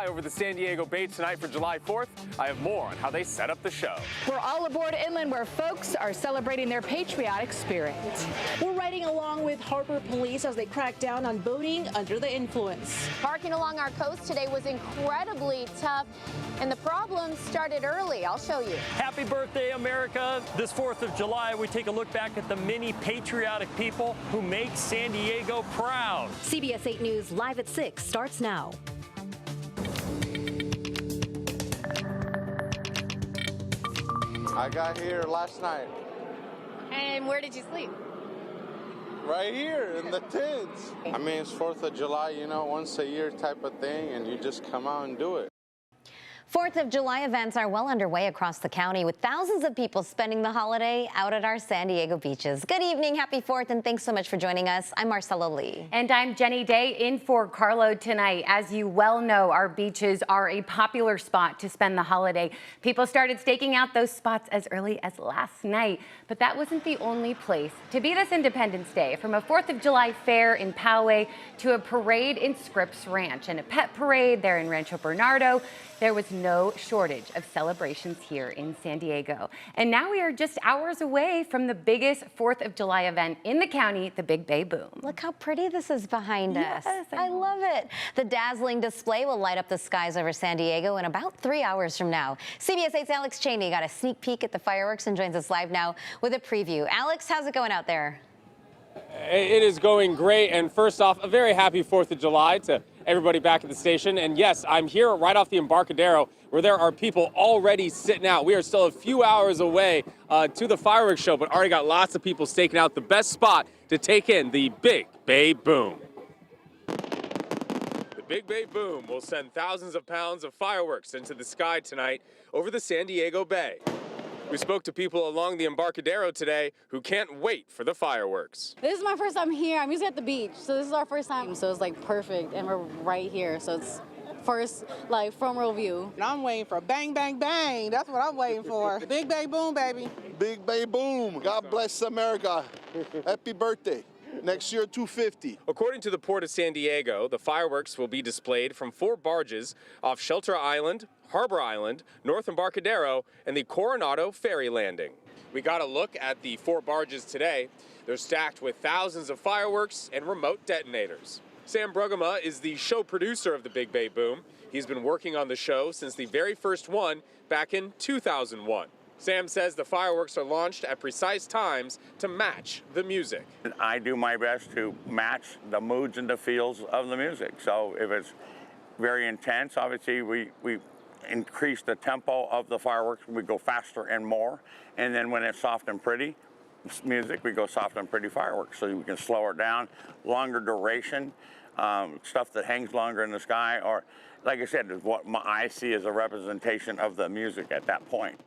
over the San Diego Bay tonight for July 4th. I have more on how they set up the show. We're all aboard inland where folks are celebrating their patriotic spirit. We're riding along with Harbor Police as they crack down on boating under the influence. Parking along our coast today was incredibly tough, and the problem started early. I'll show you. Happy birthday, America. This 4th of July, we take a look back at the many patriotic people who make San Diego proud. CBS 8 News Live at 6 starts now. I got here last night. And where did you sleep? Right here in the tents. I mean, it's 4th of July, you know, once a year type of thing, and you just come out and do it. 4th of July events are well underway across the county with thousands of people spending the holiday out at our San Diego beaches. Good evening, happy 4th, and thanks so much for joining us. I'm Marcella Lee. And I'm Jenny Day in for Carlo tonight. As you well know, our beaches are a popular spot to spend the holiday. People started staking out those spots as early as last night, but that wasn't the only place to be this Independence Day. From a 4th of July fair in Poway to a parade in Scripps Ranch and a pet parade there in Rancho Bernardo, there was no shortage of celebrations here in San Diego. And now we are just hours away from the biggest 4th of July event in the county, the Big Bay Boom. Look how pretty this is behind us. Yes, I love it. The dazzling display will light up the skies over San Diego in about 3 hours from now. CBS 8's Alex Cheney got a sneak peek at the fireworks and joins us live now with a preview. Alex, how's it going out there? It is going great, and first off, a very happy 4th of July to everybody back at the station. And yes, I'm here right off the Embarcadero where there are people already sitting out. We are still a few hours away to the fireworks show, but already got lots of people staking out the best spot to take in the Big Bay Boom. The Big Bay Boom will send thousands of pounds of fireworks into the sky tonight over the San Diego Bay. We spoke to people along the Embarcadero today who can't wait for the fireworks. This is my first time here. I'm usually at the beach, so this is our first time. So it's like perfect, and we're right here, so it's first like front row view. And I'm waiting for bang, bang, bang. That's what I'm waiting for. Big Bay Boom, baby. Big Bay Boom. God bless America. Happy birthday. Next year, 250. According to the Port of San Diego, the fireworks will be displayed from 4 barges off Shelter Island, Harbor Island, North Embarcadero, and the Coronado Ferry Landing. We got a look at the 4 barges today. They're stacked with thousands of fireworks and remote detonators. Sam Brugema is the show producer of the Big Bay Boom. He's been working on the show since the very first one back in 2001. Sam says the fireworks are launched at precise times to match the music. I do my best to match the moods and the feels of the music. So if it's very intense, obviously we increase the tempo of the fireworks. We go faster and more. And then when it's soft and pretty music, we go soft and pretty fireworks. So we can slow it down, longer duration, stuff that hangs longer in the sky, or like I said, is what I see as a representation of the music at that point.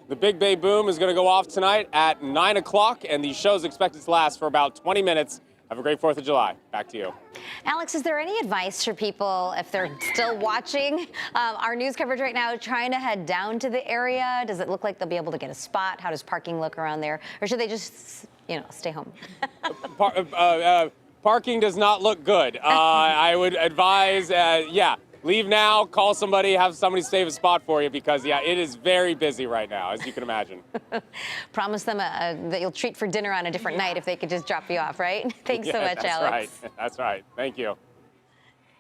The Big Bay Boom is going to go off tonight at 9 o'clock, and the show is expected to last for about 20 minutes. Have a great 4th of July. Back to you. Alex, is there any advice for people if they're still watching our news coverage right now, trying to head down to the area? Does it look like they'll be able to get a spot? How does parking look around there? Or should they just, stay home? Parking does not look good. I would advise, leave now, call somebody, have somebody save a spot for you because, it is very busy right now, as you can imagine. Promise them that you'll treat for dinner on a different night if they could just drop you off, right? Thanks so much, Alex. That's right. Thank you.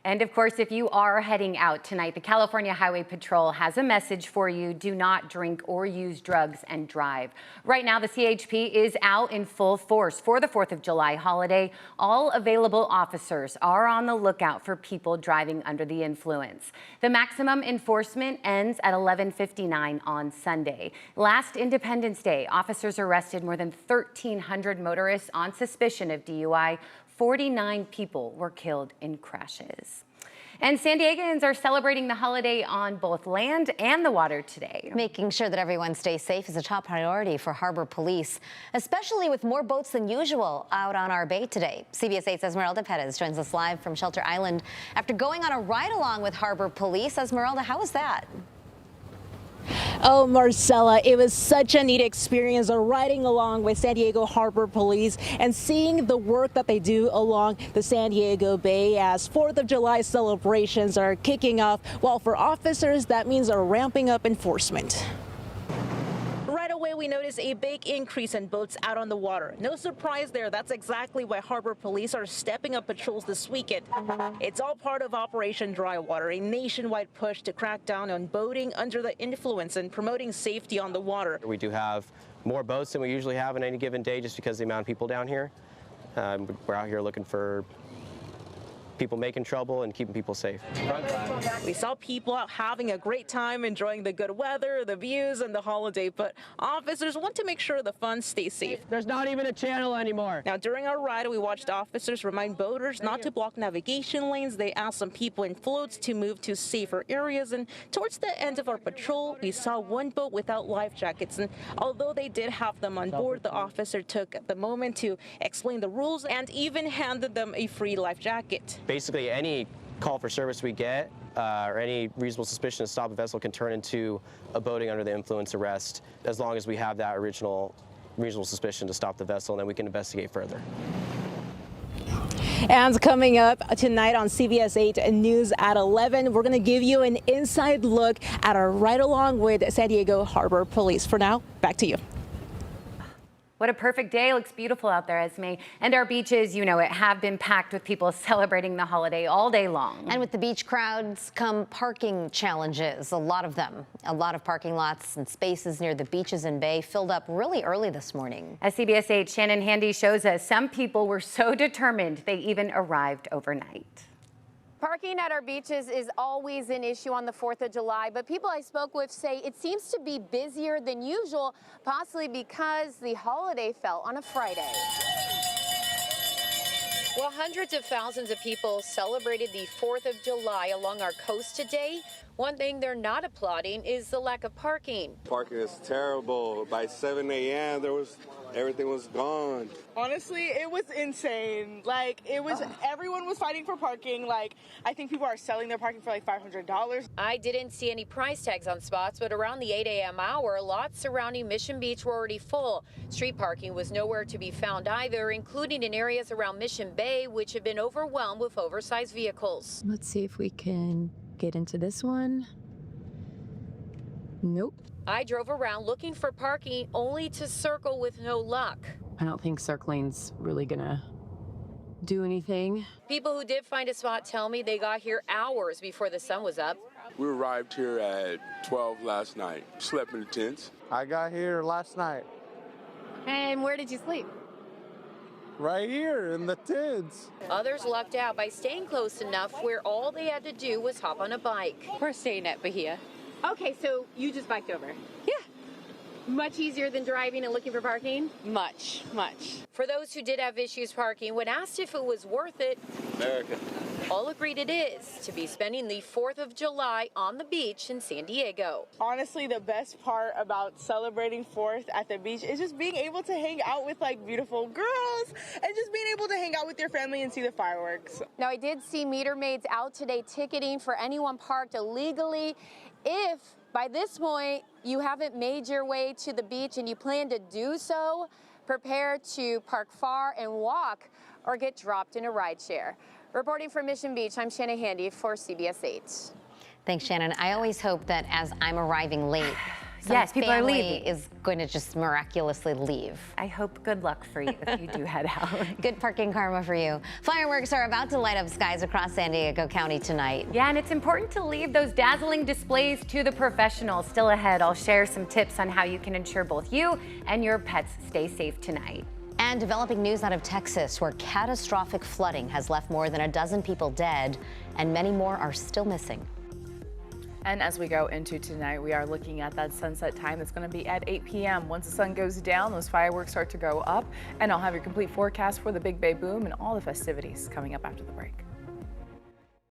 And of course, if you are heading out tonight, the California Highway Patrol has a message for you. Do not drink or use drugs and drive. Right now, the CHP is out in full force for the 4th of July holiday. All available officers are on the lookout for people driving under the influence. The maximum enforcement ends at 11:59 on Sunday. Last Independence Day, officers arrested more than 1,300 motorists on suspicion of DUI. 49 people were killed in crashes. And San Diegans are celebrating the holiday on both land and the water today. Making sure that everyone stays safe is a top priority for Harbor Police, especially with more boats than usual out on our bay today. CBS 8's Esmeralda Perez joins us live from Shelter Island after going on a ride-along with Harbor Police. Esmeralda, how was that? Oh, Marcella, it was such a neat experience riding along with San Diego Harbor Police and seeing the work that they do along the San Diego Bay as 4th of July celebrations are kicking off. While for officers, that means they're ramping up enforcement. Right away, we notice a big increase in boats out on the water. No surprise there. That's exactly why Harbor Police are stepping up patrols this weekend. It's all part of Operation Dry Water, a nationwide push to crack down on boating under the influence and promoting safety on the water. We do have more boats than we usually have on any given day just because of the amount of people down here. We're out here looking for people making trouble and keeping people safe. We saw people out having a great time, enjoying the good weather, the views, and the holiday, but officers want to make sure the fun stays safe. There's not even a channel anymore. Now, during our ride, we watched officers remind boaters not to block navigation lanes. They asked some people in floats to move to safer areas, and towards the end of our patrol, we saw one boat without life jackets, and although they did have them on board, the officer took the moment to explain the rules and even handed them a free life jacket. Basically, any call for service we get or any reasonable suspicion to stop a vessel can turn into a boating under the influence arrest as long as we have that original reasonable suspicion to stop the vessel, and then we can investigate further. And coming up tonight on CBS 8 News at 11, we're going to give you an inside look at our ride along with San Diego Harbor Police. For now, back to you. What a perfect day. Looks beautiful out there, Esme. And our beaches, you know it, have been packed with people celebrating the holiday all day long. And with the beach crowds come parking challenges, a lot of them. A lot of parking lots and spaces near the beaches and bay filled up really early this morning. As CBS 8's Shannon Handy shows us, some people were so determined they even arrived overnight. Parking at our beaches is always an issue on the 4th of July, but people I spoke with say it seems to be busier than usual, possibly because the holiday fell on a Friday. Well, hundreds of thousands of people celebrated the 4th of July along our coast today. One thing they're not applauding is the lack of parking. Parking is terrible. By 7 a.m. everything was gone. Honestly, it was insane. Like, everyone was fighting for parking. Like, I think people are selling their parking for like $500. I didn't see any price tags on spots, but around the 8 a.m. hour, lots surrounding Mission Beach were already full. Street parking was nowhere to be found either, including in areas around Mission Bay, which have been overwhelmed with oversized vehicles. Let's see if we can get into this one. Nope. I drove around looking for parking only to circle with no luck. I don't think circling's really gonna do anything. People who did find a spot tell me they got here hours before the sun was up. We arrived here at 12 last night. Slept in the tents. I got here last night. And where did you sleep? Right here in the tents. Others lucked out by staying close enough where all they had to do was hop on a bike. We're staying at Bahia. Okay, so you just biked over? Yeah. Much easier than driving and looking for parking? Much. For those who did have issues parking, when asked if it was worth it, America. all agreed it is to be spending the 4th of July on the beach in San Diego. Honestly, the best part about celebrating 4th at the beach is just being able to hang out with like beautiful girls and just being able to hang out with your family and see the fireworks. Now, I did see meter maids out today ticketing for anyone parked illegally. If by this point you haven't made your way to the beach and you plan to do so, prepare to park far and walk or get dropped in a rideshare. Reporting from Mission Beach, I'm Shannon Handy for CBS 8. Thanks, Shannon. I always hope that as I'm arriving late, yes, people are leaving. Is going to just miraculously leave. I hope good luck for you if you do head out. Good parking karma for you. Fireworks are about to light up skies across San Diego County tonight. Yeah, and it's important to leave those dazzling displays to the professionals. Still ahead, I'll share some tips on how you can ensure both you and your pets stay safe tonight. And developing news out of Texas, where catastrophic flooding has left more than a dozen people dead, and many more are still missing. And as we go into tonight, we are looking at that sunset time. That's going to be at 8 p.m. Once the sun goes down, those fireworks start to go up, and I'll have your complete forecast for the Big Bay Boom and all the festivities coming up after the break.